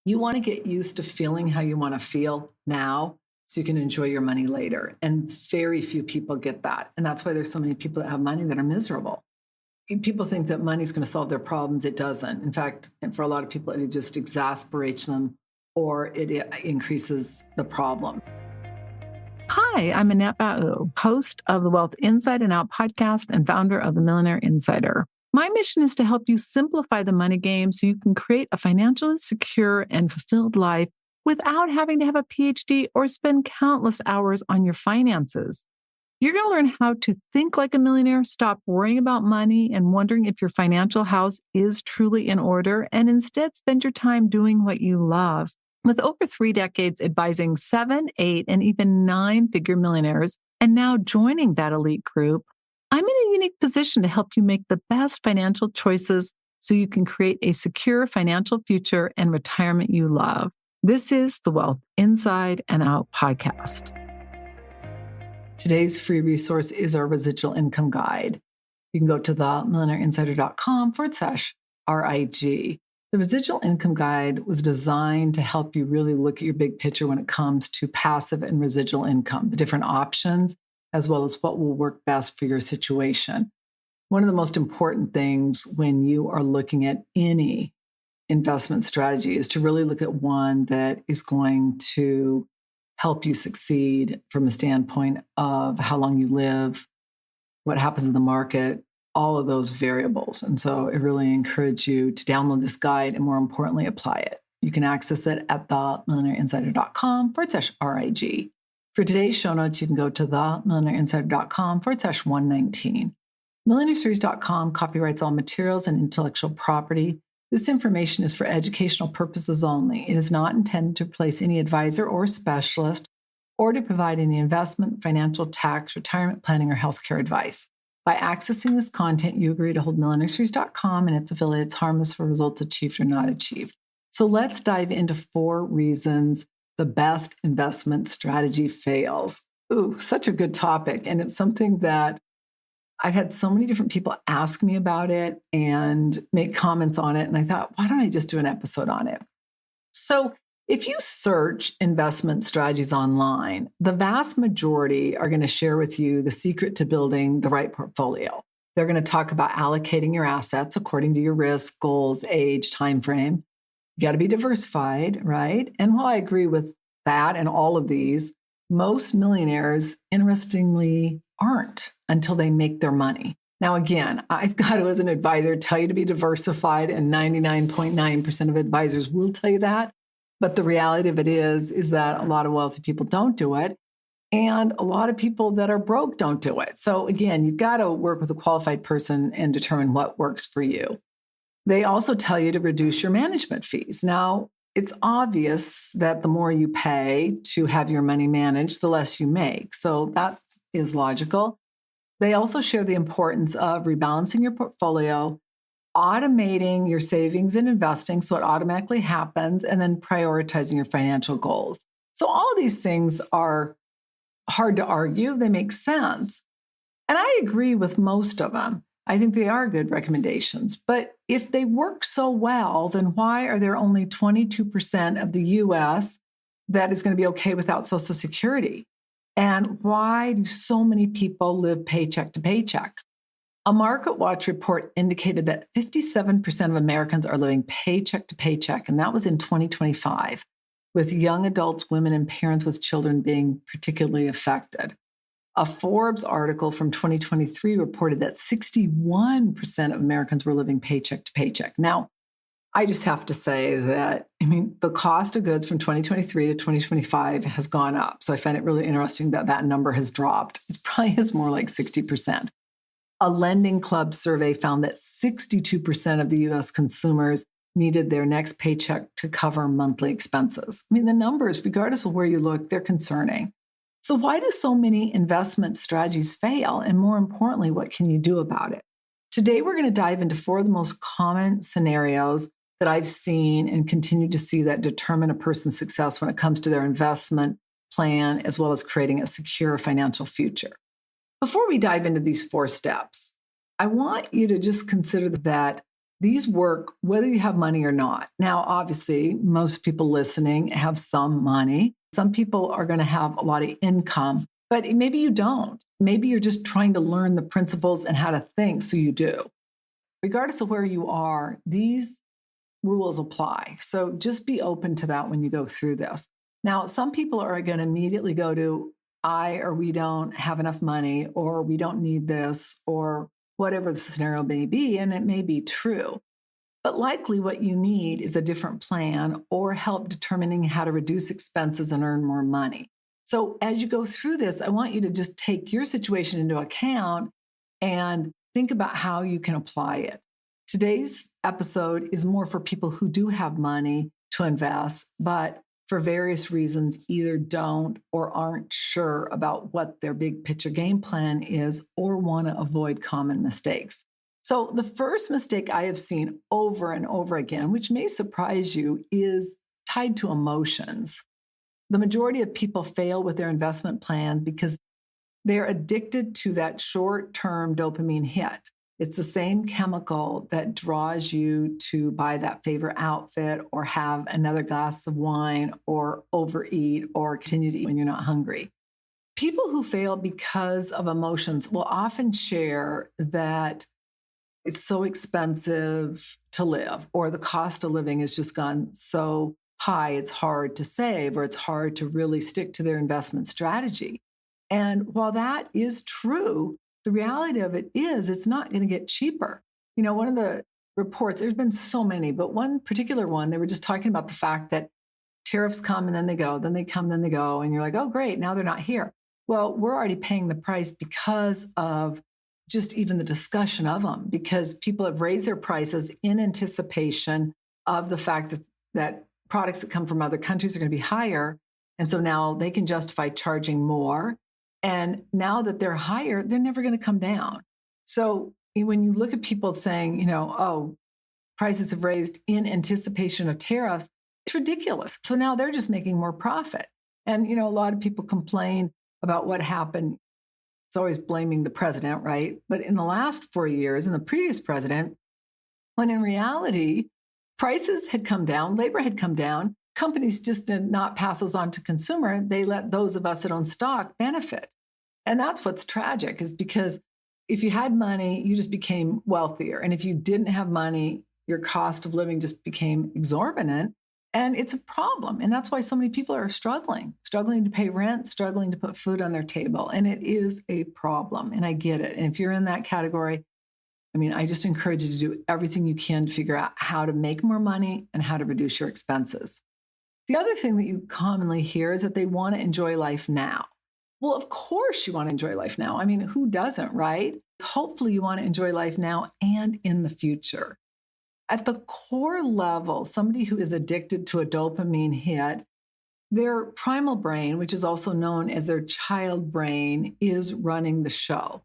You want to get used to feeling how you want to feel now so you can enjoy your money later. And very few people get that. And that's why there's so many people that have money that are miserable. People think that money's going to solve their problems. It doesn't. In fact, and for a lot of people, it just exasperates them or it increases the problem. Hi, I'm Annette Bau, host of the Wealth Inside and Out podcast and founder of the Millionaire Insider. My mission is to help you simplify the money game so you can create a financially secure and fulfilled life without having to have a PhD or spend countless hours on your finances. You're going to learn how to think like a millionaire, stop worrying about money and wondering if your financial house is truly in order, and instead spend your time doing what you love. With over 3 decades advising 7, 8, and even 9-figure millionaires, and now joining that elite group, I'm in a unique position to help you make the best financial choices so you can create a secure financial future and retirement you love. This is the Wealth Inside and Out podcast. Today's free resource is our residual income guide. You can go to themillionaireinsider.com/RIG. The residual income guide was designed to help you really look at your big picture when it comes to passive and residual income, the different options, as well as what will work best for your situation. One of the most important things when you are looking at any investment strategy is to really look at one that is going to help you succeed from a standpoint of how long you live, what happens in the market, all of those variables. And so I really encourage you to download this guide and more importantly, apply it. You can access it at themillionaireinsider.com/RIG. For today's show notes, you can go to themillionaireinsider.com/119. Millionaireseries.com copyrights all materials and intellectual property. This information is for educational purposes only. It is not intended to replace any advisor or specialist or to provide any investment, financial, tax, retirement planning, or healthcare advice. By accessing this content, you agree to hold millionaireseries.com and its affiliates harmless for results achieved or not achieved. So let's dive into 4 reasons the best investment strategy fails. Ooh, such a good topic. And it's something that I've had so many different people ask me about it and make comments on it. And I thought, why don't I just do an episode on it? So if you search investment strategies online, the vast majority are going to share with you the secret to building the right portfolio. They're going to talk about allocating your assets according to your risk, goals, age, time frame. You got to be diversified, right? And while I agree with that and all of these, most millionaires, interestingly, aren't until they make their money. Now, again, I've got to, as an advisor, tell you to be diversified, and 99.9% of advisors will tell you that. But the reality of it is that a lot of wealthy people don't do it. And a lot of people that are broke don't do it. So again, you've got to work with a qualified person and determine what works for you. They also tell you to reduce your management fees. Now, it's obvious that the more you pay to have your money managed, the less you make. So that is logical. They also share the importance of rebalancing your portfolio, automating your savings and investing so it automatically happens, and then prioritizing your financial goals. So all of these things are hard to argue. They make sense. And I agree with most of them. I think they are good recommendations. But if they work so well, then why are there only 22% of the US that is going to be okay without Social Security? And why do so many people live paycheck to paycheck? A MarketWatch report indicated that 57% of Americans are living paycheck to paycheck, and that was in 2025, with young adults, women, and parents with children being particularly affected. A Forbes article from 2023 reported that 61% of Americans were living paycheck to paycheck. Now, I just have to say that, the cost of goods from 2023 to 2025 has gone up. So I find it really interesting that that number has dropped. It probably is more like 60%. A Lending Club survey found that 62% of the US consumers needed their next paycheck to cover monthly expenses. The numbers, regardless of where you look, they're concerning. So why do so many investment strategies fail? And more importantly, what can you do about it? Today, we're going to dive into 4 of the most common scenarios that I've seen and continue to see that determine a person's success when it comes to their investment plan, as well as creating a secure financial future. Before we dive into these 4 steps, I want you to just consider that These work whether you have money or not. Now, obviously, most people listening have some money. Some people are going to have a lot of income, but maybe you don't. Maybe you're just trying to learn the principles and how to think, so you do. Regardless of where you are, these rules apply. So just be open to that when you go through this. Now, some people are going to immediately go to, we don't have enough money, or we don't need this, or whatever the scenario may be. And it may be true. But likely what you need is a different plan or help determining how to reduce expenses and earn more money. So as you go through this, I want you to just take your situation into account and think about how you can apply it. Today's episode is more for people who do have money to invest, but for various reasons either don't or aren't sure about what their big picture game plan is or want to avoid common mistakes. So the first mistake I have seen over and over again, which may surprise you, is tied to emotions. The majority of people fail with their investment plan because they're addicted to that short-term dopamine hit. It's the same chemical that draws you to buy that favorite outfit or have another glass of wine or overeat or continue to eat when you're not hungry. People who fail because of emotions will often share that it's so expensive to live, or the cost of living has just gone so high, it's hard to save, or it's hard to really stick to their investment strategy. And while that is true, the reality of it is it's not going to get cheaper. One of the reports, there's been so many, but one particular one, they were just talking about the fact that tariffs come and then they go, then they come, then they go. And you're like, oh, great, now they're not here. Well, we're already paying the price because of just even the discussion of them, because people have raised their prices in anticipation of the fact that products that come from other countries are going to be higher. And so now they can justify charging more. And now that they're higher, they're never going to come down. So when you look at people saying, prices have raised in anticipation of tariffs, it's ridiculous. So now they're just making more profit. And, a lot of people complain about what happened. It's always blaming the president, right? But in the last 4 years, and the previous president, when in reality, prices had come down, labor had come down, companies just did not pass those on to consumer. They let those of us that own stock benefit. And that's what's tragic, is because if you had money, you just became wealthier. And if you didn't have money, your cost of living just became exorbitant. And it's a problem. And that's why so many people are struggling to pay rent, struggling to put food on their table. And it is a problem. And I get it. And if you're in that category, I just encourage you to do everything you can to figure out how to make more money and how to reduce your expenses. The other thing that you commonly hear is that they want to enjoy life now. Well, of course you want to enjoy life now. Who doesn't, right? Hopefully you want to enjoy life now and in the future. At the core level, somebody who is addicted to a dopamine hit, their primal brain, which is also known as their child brain, is running the show.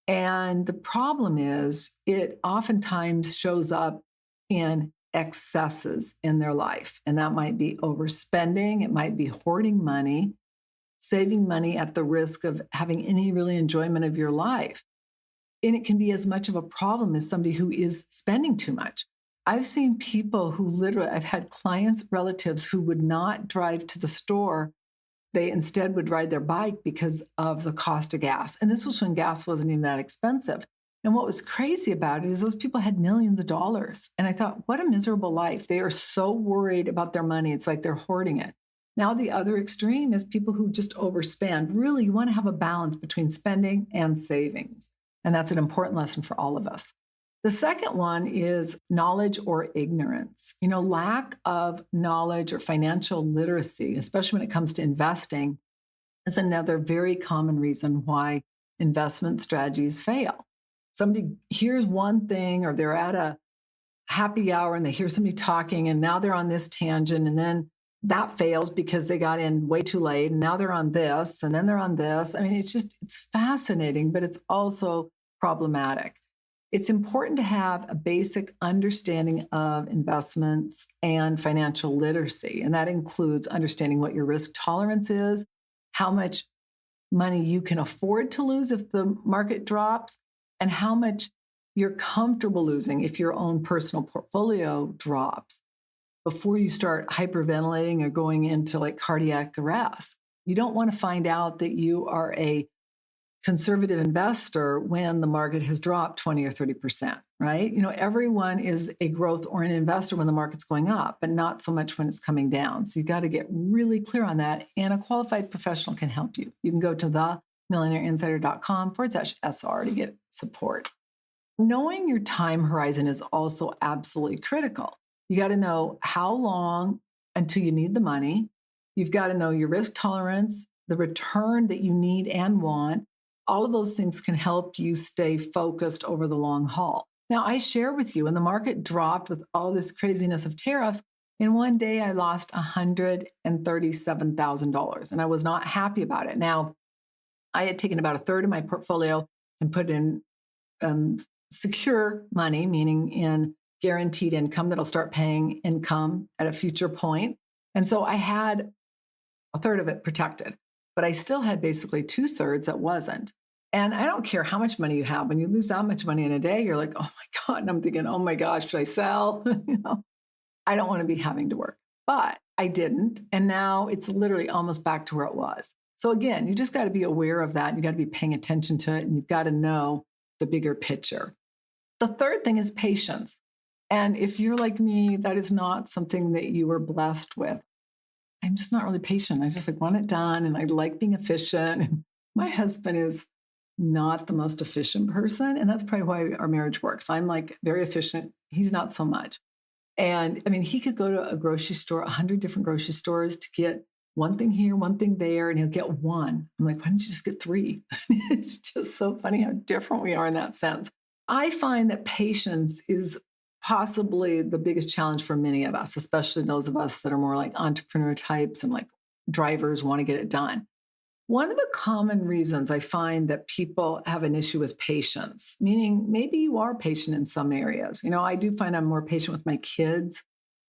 And the problem is it oftentimes shows up in excesses in their life. And that might be overspending. It might be hoarding money, saving money at the risk of having any really enjoyment of your life. And it can be as much of a problem as somebody who is spending too much. I've seen people who I've had clients, relatives who would not drive to the store. They instead would ride their bike because of the cost of gas. And this was when gas wasn't even that expensive. And what was crazy about it is those people had millions of dollars. And I thought, what a miserable life. They are so worried about their money. It's like they're hoarding it. Now, the other extreme is people who just overspend. Really, you want to have a balance between spending and savings. And that's an important lesson for all of us. The second one is knowledge or ignorance. Lack of knowledge or financial literacy, especially when it comes to investing, is another very common reason why investment strategies fail. Somebody hears one thing, or they're at a happy hour and they hear somebody talking, and now they're on this tangent, and then that fails because they got in way too late, and now they're on this, and then they're on this. It's fascinating, but it's also problematic. It's important to have a basic understanding of investments and financial literacy. And that includes understanding what your risk tolerance is, how much money you can afford to lose if the market drops, and how much you're comfortable losing if your own personal portfolio drops before you start hyperventilating or going into like cardiac arrest. You don't want to find out that you are a conservative investor when the market has dropped 20 or 30%, right? Everyone is a growth oriented investor when the market's going up, but not so much when it's coming down. So you got to get really clear on that. And a qualified professional can help you. You can go to themillionaireinsider.com/SR to get support. Knowing your time horizon is also absolutely critical. You got to know how long until you need the money. You've got to know your risk tolerance, the return that you need and want. All of those things can help you stay focused over the long haul. Now, I share with you when the market dropped with all this craziness of tariffs, in one day I lost $137,000 and I was not happy about it. Now, I had taken about a third of my portfolio and put in secure money, meaning in guaranteed income that'll start paying income at a future point. And so I had a third of it protected, but I still had basically 2/3 that wasn't. And I don't care how much money you have. When you lose that much money in a day, you're like, oh my God. And I'm thinking, oh my gosh, should I sell? I don't want to be having to work, but I didn't. And now it's literally almost back to where it was. So again, you just got to be aware of that. You got to be paying attention to it, and you've got to know the bigger picture. The third thing is patience. And if you're like me, that is not something that you were blessed with. I'm just not really patient. I just want it done, and I like being efficient. And my husband is not the most efficient person, and that's probably why our marriage works. I'm like very efficient. He's not so much. And I mean, he could go to a grocery store, 100 different grocery stores to get one thing here, one thing there, and he'll get one. I'm like, why don't you just get three? It's just so funny how different we are in that sense. I find that patience is possibly the biggest challenge for many of us, especially those of us that are more like entrepreneur types and like drivers want to get it done. One of the common reasons I find that people have an issue with patience, meaning maybe you are patient in some areas. I do find I'm more patient with my kids,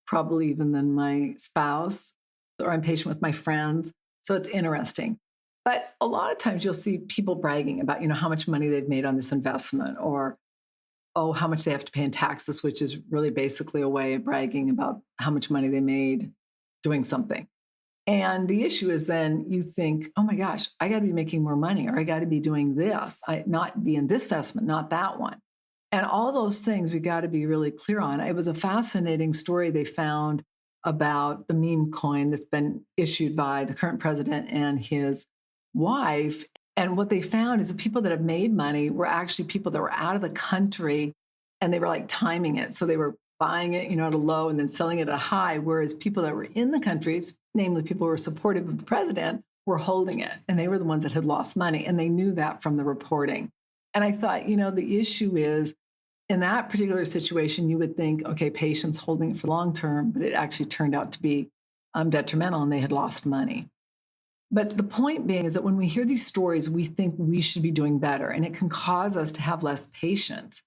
probably even than my spouse, or I'm patient with my friends. So it's interesting. But a lot of times you'll see people bragging about, how much money they've made on this investment, or how much they have to pay in taxes, which is really basically a way of bragging about how much money they made doing something. And the issue is then you think, oh my gosh, I got to be making more money, or I got to be doing this, not be in this investment, not that one. And all those things we got to be really clear on. It was a fascinating story they found about the meme coin that's been issued by the current president and his wife. And what they found is the people that have made money were actually people that were out of the country, and they were like timing it. So they were buying it, at a low and then selling it at a high, whereas people that were in the countries, namely people who were supportive of the president, were holding it. And they were the ones that had lost money. And they knew that from the reporting. And I thought, the issue is in that particular situation, you would think, okay, patients holding it for long term, but it actually turned out to be detrimental and they had lost money. But the point being is that when we hear these stories, we think we should be doing better, and it can cause us to have less patience.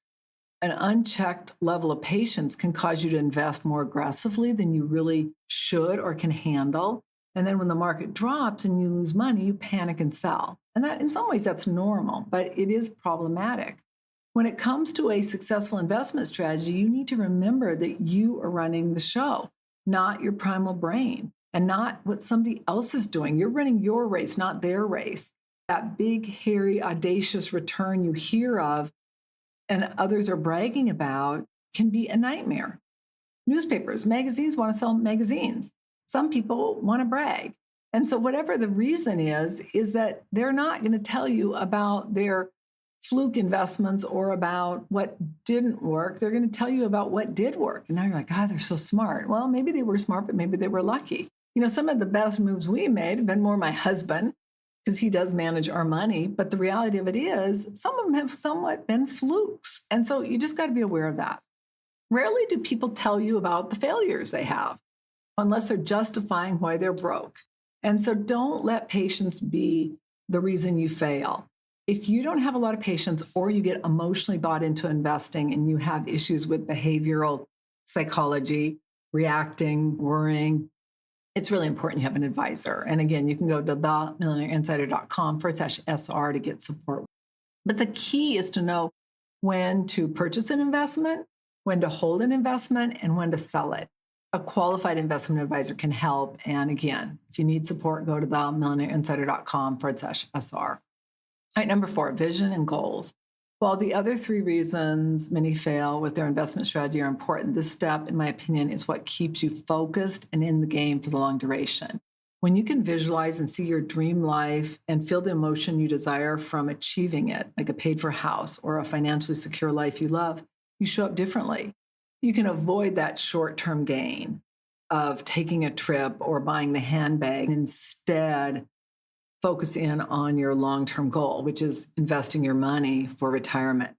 An unchecked level of patience can cause you to invest more aggressively than you really should or can handle. And then when the market drops and you lose money, you panic and sell. And that, in some ways, that's normal, but it is problematic. When it comes to a successful investment strategy, you need to remember that you are running the show, not your primal brain, and not what somebody else is doing. You're running your race, not their race. That big, hairy, audacious return you hear of and others are bragging about can be a nightmare. Newspapers, magazines want to sell magazines. Some people want to brag. And so whatever the reason is that they're not going to tell you about their fluke investments or about what didn't work. They're going to tell you about what did work. And now you're like, God, they're so smart. Well, maybe they were smart, but maybe they were lucky. Some of the best moves we made have been more my husband, because he does manage our money. But the reality of it is some of them have somewhat been flukes. And so you just got to be aware of that. Rarely do people tell you about the failures they have unless they're justifying why they're broke. And so don't let patience be the reason you fail. If you don't have a lot of patience, or you get emotionally bought into investing and you have issues with behavioral psychology, reacting, worrying, it's really important you have an advisor. And again, you can go to themillionaireinsider.com/SR to get support. But the key is to know when to purchase an investment, when to hold an investment, and when to sell it. A qualified investment advisor can help. And again, if you need support, go to themillionaireinsider.com/SR. All right, number 4, vision and goals. While the other 3 reasons many fail with their investment strategy are important, this step, in my opinion, is what keeps you focused and in the game for the long duration. When you can visualize and see your dream life and feel the emotion you desire from achieving it, like a paid for house or a financially secure life you love, you show up differently. You can avoid that short term gain of taking a trip or buying the handbag. Instead, focus in on your long term goal, which is investing your money for retirement.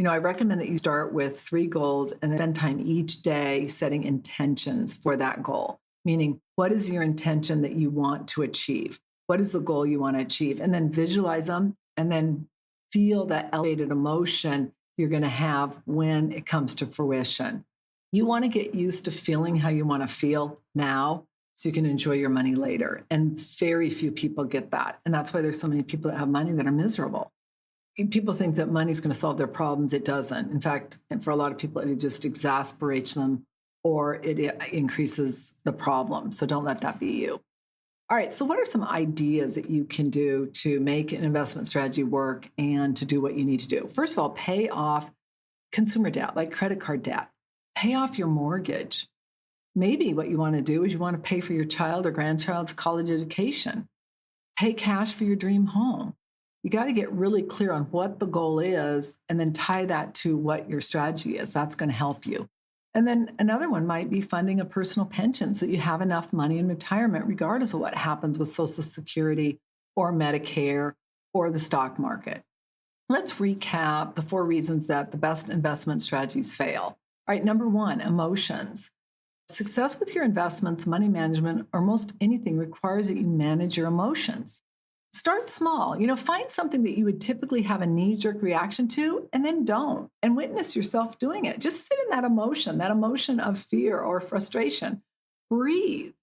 I recommend that you start with 3 goals and then spend time each day setting intentions for that goal. Meaning, what is your intention that you want to achieve? What is the goal you want to achieve? And then visualize them and then feel that elevated emotion you're going to have when it comes to fruition. You want to get used to feeling how you want to feel now so you can enjoy your money later. And very few people get that. And that's why there's so many people that have money that are miserable. People think that money is going to solve their problems. It doesn't. In fact, and for a lot of people, it just exasperates them or it increases the problem. So don't let that be you. All right. So what are some ideas that you can do to make an investment strategy work and to do what you need to do? First of all, pay off consumer debt, like credit card debt. Pay off your mortgage. Maybe what you want to do is you want to pay for your child or grandchild's college education. Pay cash for your dream home. You got to get really clear on what the goal is and then tie that to what your strategy is. That's going to help you. And then another one might be funding a personal pension so that you have enough money in retirement, regardless of what happens with Social Security or Medicare or the stock market. Let's recap the 4 reasons that the best investment strategies fail. All right, number 1, emotions. Success with your investments, money management, or most anything requires that you manage your emotions. Start small. Find something that you would typically have a knee-jerk reaction to, and then don't. And witness yourself doing it. Just sit in that emotion of fear or frustration. Breathe.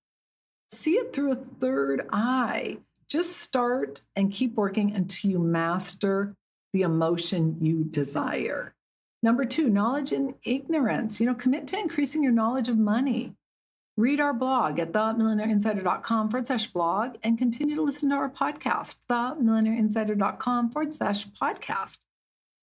See it through a third eye. Just start and keep working until you master the emotion you desire. Number 2, knowledge and ignorance. Commit to increasing your knowledge of money. Read our blog at themillionaireinsider.com/blog and continue to listen to our podcast, themillionaireinsider.com/podcast.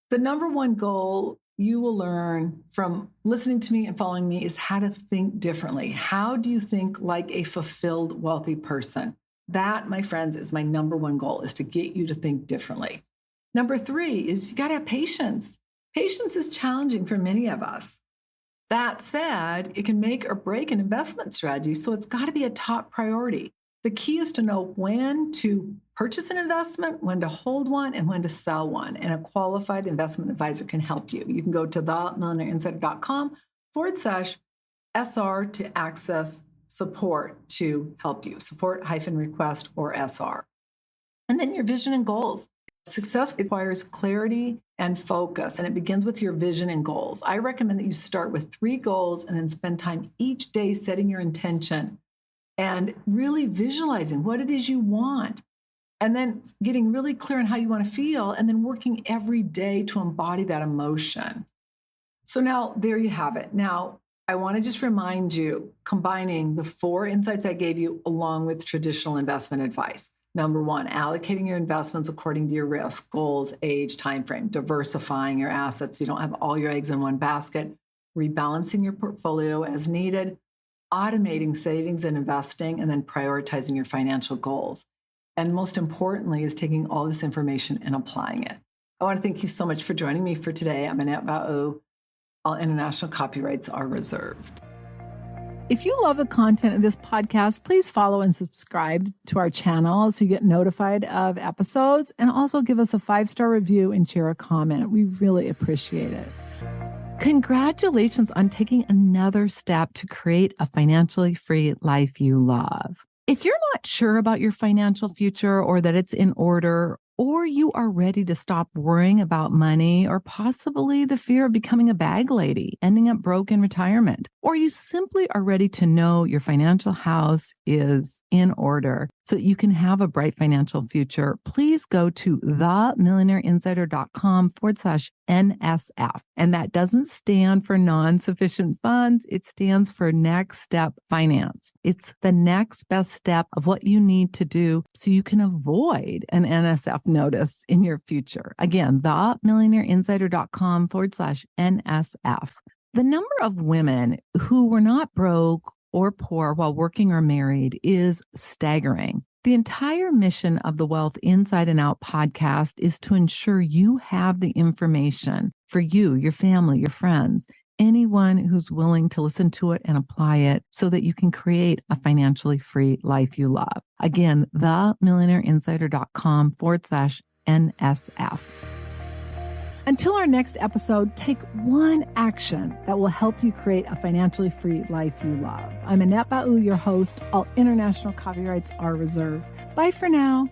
The number 1 goal you will learn from listening to me and following me is how to think differently. How do you think like a fulfilled, wealthy person? That, my friends, is my number 1 goal, is to get you to think differently. Number 3 is you got to have patience. Patience is challenging for many of us. That said, it can make or break an investment strategy, so it's got to be a top priority. The key is to know when to purchase an investment, when to hold one, and when to sell one. And a qualified investment advisor can help you. You can go to themillionaireinsider.com/SR to access support to help you, support-request or SR. And then your vision and goals. Success requires clarity and focus, and it begins with your vision and goals. I recommend that you start with 3 goals and then spend time each day setting your intention and really visualizing what it is you want, and then getting really clear on how you want to feel, and then working every day to embody that emotion. So now there you have it. Now, I want to just remind you, combining the 4 insights I gave you along with traditional investment advice. Number 1, allocating your investments according to your risk, goals, age, time frame, diversifying your assets so you don't have all your eggs in one basket, rebalancing your portfolio as needed, automating savings and investing, and then prioritizing your financial goals. And most importantly is taking all this information and applying it. I want to thank you so much for joining me for today. I'm Annette Ba'u. All international copyrights are reserved. If you love the content of this podcast, please follow and subscribe to our channel so you get notified of episodes, and also give us a 5-star review and share a comment. We really appreciate it. Congratulations on taking another step to create a financially free life you love. If you're not sure about your financial future or that it's in order, or you are ready to stop worrying about money, or possibly the fear of becoming a bag lady, ending up broke in retirement, or you simply are ready to know your financial house is in order so you can have a bright financial future, please go to themillionaireinsider.com/NSF. And that doesn't stand for non-sufficient funds. It stands for next step finance. It's the next best step of what you need to do so you can avoid an NSF notice in your future. Again, themillionaireinsider.com/NSF. The number of women who were not broke or poor while working or married is staggering. The entire mission of the Wealth Inside and Out podcast is to ensure you have the information for you, your family, your friends, anyone who's willing to listen to it and apply it so that you can create a financially free life you love. Again, themillionaireinsider.com/NSF. Until our next episode, take one action that will help you create a financially free life you love. I'm Annette Ba'u, your host. All international copyrights are reserved. Bye for now.